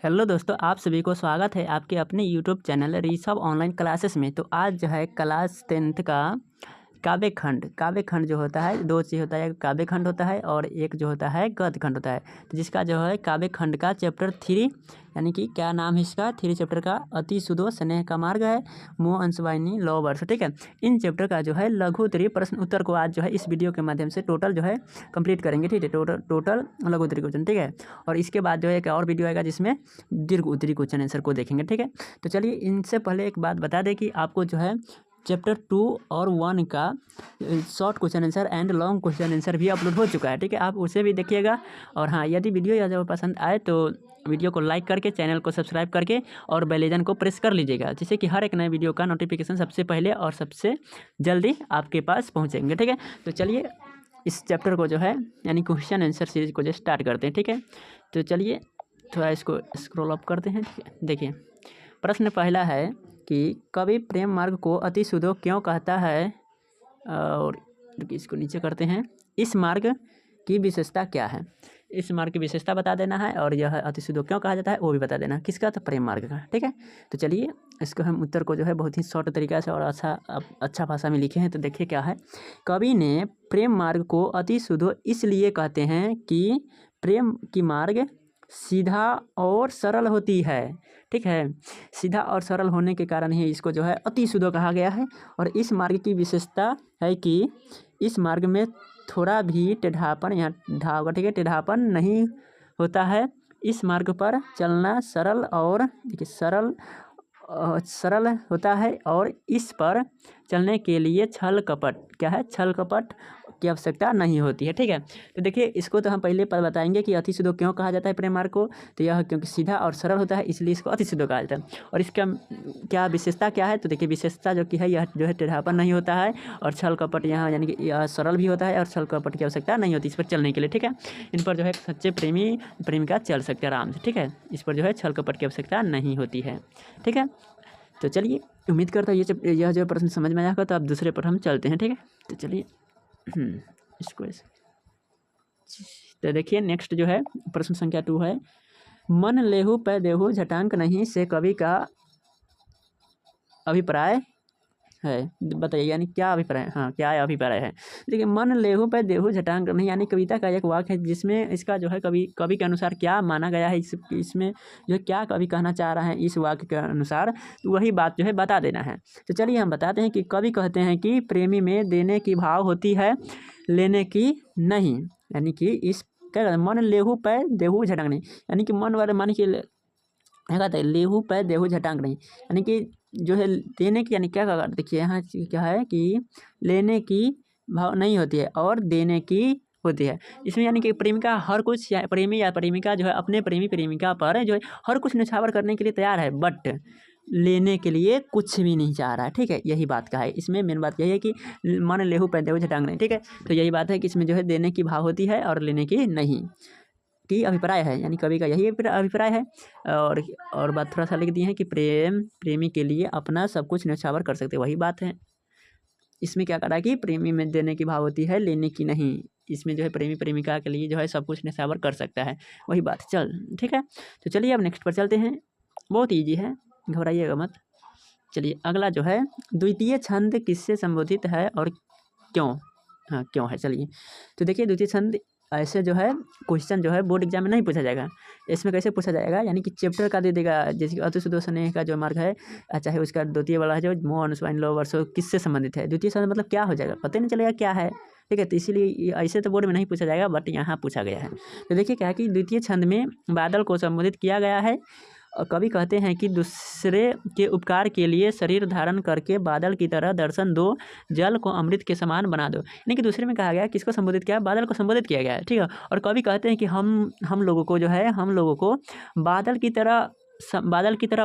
Hello दोस्तों, आप सभी को स्वागत है आपके अपने YouTube channel Rishabh online classes में। तो आज जो है क्लास 10th का काव्य खंड जो होता है, दो चीज़ होता है, एक काव्य खंड होता है और एक जो होता है गद्य खंड होता है। तो जिसका जो है काव्य खंड का चैप्टर 3 यानी कि क्या नाम है इसका 3 चैप्टर का, अति सुदो स्नेह का मार्ग है, मोह अंशवाहिनी लव वर्ष। ठीक है, इन चैप्टर का जो है लघु उत्तरीय प्रश्न उत्तर को आज जो है इस वीडियो के माध्यम से टोटल जो है कंप्लीट करेंगे। ठीक है, टोटल लघु उत्तरीय क्वेश्चन। ठीक है, और इसके बाद जो है एक और वीडियो आएगा जिसमें दीर्घ उत्तरीय क्वेश्चन आंसर को देखेंगे। ठीक है, तो चलिए इनसे पहले एक बात बता दें कि आपको जो है चैप्टर 2 और 1 का short question answer and long question answer भी अपलोड हो चुका है। ठीक है, आप उसे भी देखिएगा। और हाँ, यदि वीडियो या जब पसंद आए तो वीडियो को लाइक करके, चैनल को सब्सक्राइब करके और बेल आइकन को प्रेस कर लीजिएगा, जिससे कि हर एक नए वीडियो का नोटिफिकेशन सबसे पहले और सबसे जल्दी आपके पास पहुँचेंगे। ठीक है, तो चलिए इस चैप्टर को जो है यानी क्वेश्चन आंसर सीरीज को जो स्टार्ट करते हैं। ठीक है, तो चलिए थोड़ा इसको स्क्रॉल अप करते हैं। ठीक है, देखिए प्रश्न पहला है कि कवि प्रेम मार्ग को अति सुदो क्यों कहता है, और इसको नीचे करते हैं। इस मार्ग की विशेषता क्या है, इस मार्ग की विशेषता बता देना है, और यह अति सुदो क्यों कहा जाता है वो भी बता देना। किसका? तो प्रेम मार्ग का। ठीक है, तो चलिए इसको हम उत्तर को जो है बहुत ही शॉर्ट तरीका से और अच्छा भाषा में लिखे हैं। तो देखिए क्या है, कवि ने प्रेम मार्ग को अति सुदो इसलिए कहते हैं कि प्रेम की मार्ग सीधा और सरल होती है। ठीक है, सीधा और सरल होने के कारण ही इसको जो है अति सुदो कहा गया है। और इस मार्ग की विशेषता है कि इस मार्ग में थोड़ा भी टेढ़ापन, यहाँ ढा होगा, ठीक है, टेढ़ापन नहीं होता है। इस मार्ग पर चलना सरल और देखिए सरल होता है, और इस पर चलने के लिए छल कपट क्या है, छल कपट की आवश्यकता नहीं होती है। ठीक है, तो देखिए इसको तो हम पहले पर बताएंगे कि अति सुदो क्यों कहा जाता है प्रेम मार्ग को। तो यह क्योंकि सीधा और सरल होता है इसलिए इसको अति सुदो कहा जाता है। और इसका क्या विशेषता क्या है, तो देखिए विशेषता जो कि है यह जो है टेढ़ापन नहीं होता है, और छल कपट यहाँ यानी कि यह सरल भी होता है और छल कपट की आवश्यकता नहीं होती इस पर चलने के लिए। ठीक है, इन पर जो है सच्चे प्रेमिका चल सकते हैं आराम से। ठीक है, इस पर जो है छल कपट की आवश्यकता नहीं होती है। ठीक है, तो चलिए उम्मीद करता हूँ यह जो प्रश्न समझ में आया, तो अब दूसरे पर हम चलते हैं। ठीक है, तो चलिए इसको तो देखिए नेक्स्ट जो है प्रश्न संख्या 2 है, मन लेहु पै देहु झटांक नहीं से कवि का अभिप्राय है। बताइए यानी क्या अभिप्राय, हाँ क्या अभिप्राय है। देखिए मन लेहु पै देहु झटांक नहीं यानी कविता का एक वाक्य है जिसमें इसका जो है कवि के अनुसार क्या माना गया है, इसमें जो है क्या कवि कहना चाह रहा है इस वाक्य के अनुसार, तो वही बात जो है बता देना है। तो चलिए हम बताते हैं कि कवि कहते हैं कि प्रेमी में देने की भाव होती है, लेने की नहीं। यानी कि इस क्या मन लेहु पै देहु झटांक नहीं यानी कि मन वाले मान के क्या कहते हैं, लेहू पै देहू झटांक नहीं यानी कि जो है देने की यानी क्या कहा, देखिए यहाँ क्या है कि लेने की भाव नहीं होती है और देने की होती है। इसमें यानी कि प्रेमिका हर कुछ या प्रेमी या प्रेमिका जो है अपने प्रेमी प्रेमिका पर जो है हर कुछ न्यौछावर करने के लिए तैयार है, बट लेने के लिए कुछ भी नहीं चाह रहा है। ठीक है, यही बात का है इसमें मेन बात यही है कि मन लेहू पै देहू झटांक नहीं। ठीक है, तो यही बात है कि इसमें जो है देने की भाव होती है और लेने की नहीं की अभिप्राय है, यानी कवि का यही अभिप्राय है। और बात थोड़ा सा लिख दी है कि प्रेमी के लिए अपना सब कुछ न्यौछावर कर सकते, वही बात है। इसमें क्या करा कि प्रेमी में देने की भाव होती है, लेने की नहीं। इसमें जो है प्रेमी प्रेमिका के लिए जो है सब कुछ न्यौछावर कर सकता है, वही बात। चल ठीक है, तो चलिए अब नेक्स्ट पर चलते हैं। बहुत ईजी है, घबराइएगा मत। चलिए अगला जो है द्वितीय छंद किससे संबोधित है और क्यों, हाँ क्यों है। चलिए तो देखिए द्वितीय छंद ऐसे जो है क्वेश्चन जो है बोर्ड एग्जाम में नहीं पूछा जाएगा। इसमें कैसे पूछा जाएगा, यानी कि चैप्टर का दे देगा, जैसे कि अति सुदो स्नेह का जो मार्ग है, चाहे उसका द्वितीय वाला है जो मोह अनुस्वाइन लव वर्ष किससे संबंधित है। द्वितीय छंद मतलब क्या हो जाएगा, पता नहीं चलेगा क्या है। ठीक है, तो इसीलिए ऐसे तो बोर्ड में नहीं पूछा जाएगा, बट यहाँ पूछा गया है। तो देखिए क्या है कि द्वितीय छंद में बादल को संबोधित किया गया है। कवि कहते हैं कि दूसरे के उपकार के लिए शरीर धारण करके बादल की तरह दर्शन दो, जल को अमृत के समान बना दो। यानी कि दूसरे में कहा गया किसको संबोधित किया, बादल को संबोधित किया गया है। ठीक है, और कवि कहते हैं कि हम लोगों को जो है हम लोगों को बादल की तरह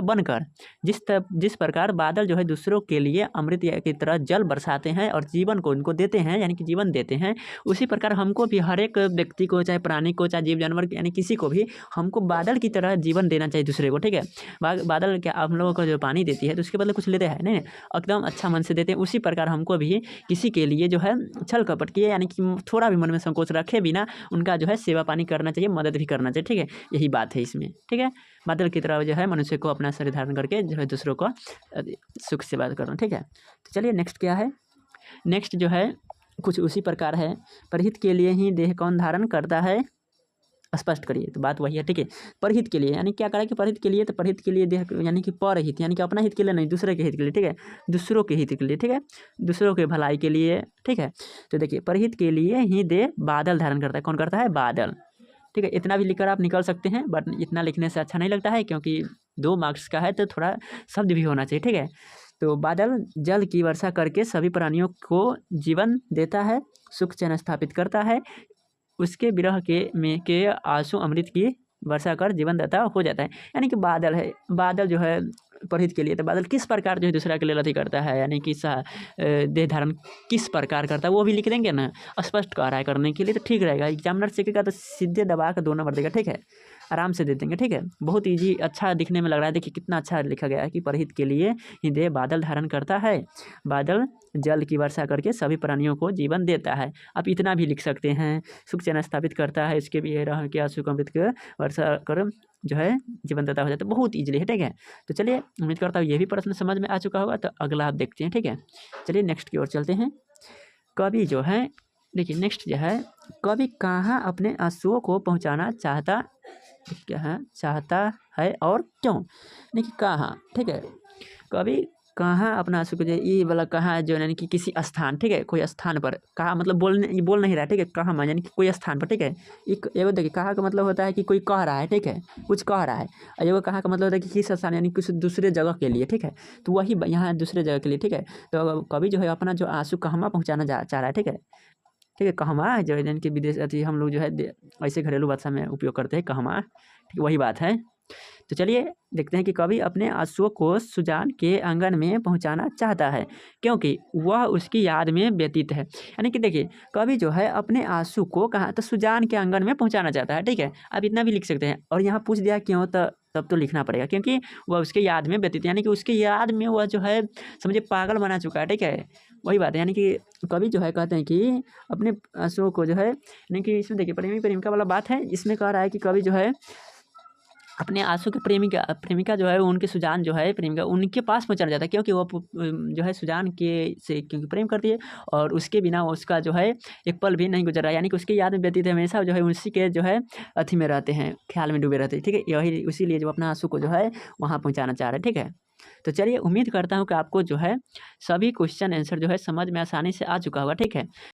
बनकर जिस प्रकार बादल जो है दूसरों के लिए अमृत की तरह जल बरसाते हैं और जीवन को उनको देते हैं, यानी कि जीवन देते हैं, उसी प्रकार हमको भी हर एक व्यक्ति को, चाहे प्राणी को, चाहे जीव जानवर यानी किसी को भी हमको बादल की तरह जीवन देना चाहिए दूसरे को। ठीक है, बादल क्या हम लोगों को जो पानी देती है तो उसके बदले कुछ लेते हैं नहीं, एकदम अच्छा मन से देते हैं। उसी प्रकार हमको भी किसी के लिए जो है छल कपट किए यानी कि थोड़ा भी मन में संकोच रखे बिना उनका जो है सेवा पानी करना चाहिए, मदद भी करना चाहिए। ठीक है, यही बात है इसमें। ठीक है, बादल की तरह जो है मनुष्य को अपना शरीर धारण करके जो है दूसरों को सुख से बात करना, ठीक है। तो चलिए नेक्स्ट क्या है, नेक्स्ट जो है कुछ उसी प्रकार है, परहित के लिए ही देह कौन धारण करता है, स्पष्ट करिए। तो बात वही है, ठीक है। परहित के लिए यानी क्या करा कि परहित के लिए, तो परहित के लिए देह यानी कि परहित यानी कि अपना हित के लिए नहीं, दूसरे के हित के लिए, ठीक है, दूसरों के हित के लिए, ठीक है, दूसरों के भलाई के लिए, ठीक है। तो देखिए परहित के लिए ही देह बादल धारण करता है, कौन करता है, बादल, ठीक है। इतना भी लिखकर आप निकल सकते हैं, बट इतना लिखने से अच्छा नहीं लगता है क्योंकि 2 मार्क्स का है तो थोड़ा शब्द भी होना चाहिए, ठीक है। तो बादल जल की वर्षा करके सभी प्राणियों को जीवन देता है, सुख चैन स्थापित करता है, उसके विरह के आंसू अमृत की वर्षा कर जीवनदाता हो जाता है। यानी कि बादल है, बादल जो है परहित के लिए, तो बादल किस प्रकार जो है दूसरा के लिए अथी करता है, यानी कि देह धारण किस प्रकार करता है वो भी लिख देंगे ना, स्पष्ट कर रहा है करने के लिए, तो ठीक रहेगा। एग्जामिनर चेकेगा तो सीधे दबा कर 2 नंबर देगा, ठीक है, आराम से दे देंगे, ठीक है। बहुत ईजी, अच्छा दिखने में लग रहा है, देखिए कितना अच्छा लिखा गया है कि परहित के लिए ही देह बादल धारण करता है, बादल जल की वर्षा करके सभी प्राणियों को जीवन देता है। आप इतना भी लिख सकते हैं, सुख चैन स्थापित करता है, इसके भी रह के आंसू अमृत के वर्षा कर जो है जीवनदाता हो जाता है। बहुत ईजिली है, ठीक है। तो चलिए उम्मीद करता हूँ ये भी प्रश्न समझ में आ चुका होगा। तो अगला आप देखते हैं, ठीक है। चलिए नेक्स्ट की ओर चलते हैं। कवि जो है, देखिए नेक्स्ट जो है, कवि कहाँ अपने आंसुओं को पहुँचाना चाहता क्या है, चाहता है और क्यों, देखिए कहाँ, ठीक है, कवि कहाँ अपना आंसू को ये वाला कहाँ जो यानी कि किसी स्थान, ठीक है, कोई स्थान पर, कहाँ मतलब बोल नहीं रहा है, ठीक है, कहाँ में यानी कि कोई स्थान पर, ठीक है। एक एगो देखिए कहाँ का मतलब होता है कि कोई कह रहा है, ठीक है, कुछ कह रहा है, और एगो कहाँ का मतलब होता है कि किस स्थान यानी किसी दूसरे जगह के लिए, ठीक है। तो वही यहाँ दूसरे जगह के लिए, ठीक है। तो कवि जो है अपना जो आंसू कहाँ पहुँचाना चाह रहा है, ठीक है, ठीक है, कहवा जो है यानी कि विदेश अथी हम लोग जो है ऐसे घरेलू भाषा में उपयोग करते हैं, कहवा, ठीक वही बात है। तो चलिए देखते हैं कि कवि अपने आंसुओं को सुजान के आंगन में पहुंचाना चाहता है क्योंकि वह उसकी याद में व्यतीत है। यानी कि देखिए कवि जो है अपने आंसू को कहाँ, तो सुजान के आंगन में पहुंचाना चाहता है, ठीक है। आप इतना भी लिख सकते हैं, और यहाँ पूछ दिया क्यों, तो तब तो लिखना पड़ेगा क्योंकि वह उसके याद में व्यतीत, यानी कि उसकी याद में वह जो है समझिए पागल बना चुका है, ठीक है, वही बात है। यानी कि कवि जो है कहते हैं कि अपने आंसुओं को जो है, यानी कि इसमें देखिए प्रेमी प्रेमिका वाला बात है, इसमें कह रहा है कि कवि जो है अपने आंसू के प्रेमिका जो है उनके सुजान जो है प्रेमिका उनके पास पहुंचाना चाहता है क्योंकि वो जो है सुजान के से क्योंकि प्रेम करती है, और उसके बिना उसका जो है एक पल भी नहीं गुजर रहा है, यानी कि उसकी याद में व्यतीत है, हमेशा जो है उसी के जो है अथी में रहते हैं, ख्याल में डूबे रहते हैं, ठीक है। यही इसीलिए जो अपना आंसू को जो है वहाँ पहुँचाना चाह रहे हैं, ठीक है। तो चलिए उम्मीद करता हूँ कि आपको जो है सभी क्वेश्चन आंसर जो है समझ में आसानी से आ चुका होगा, ठीक है।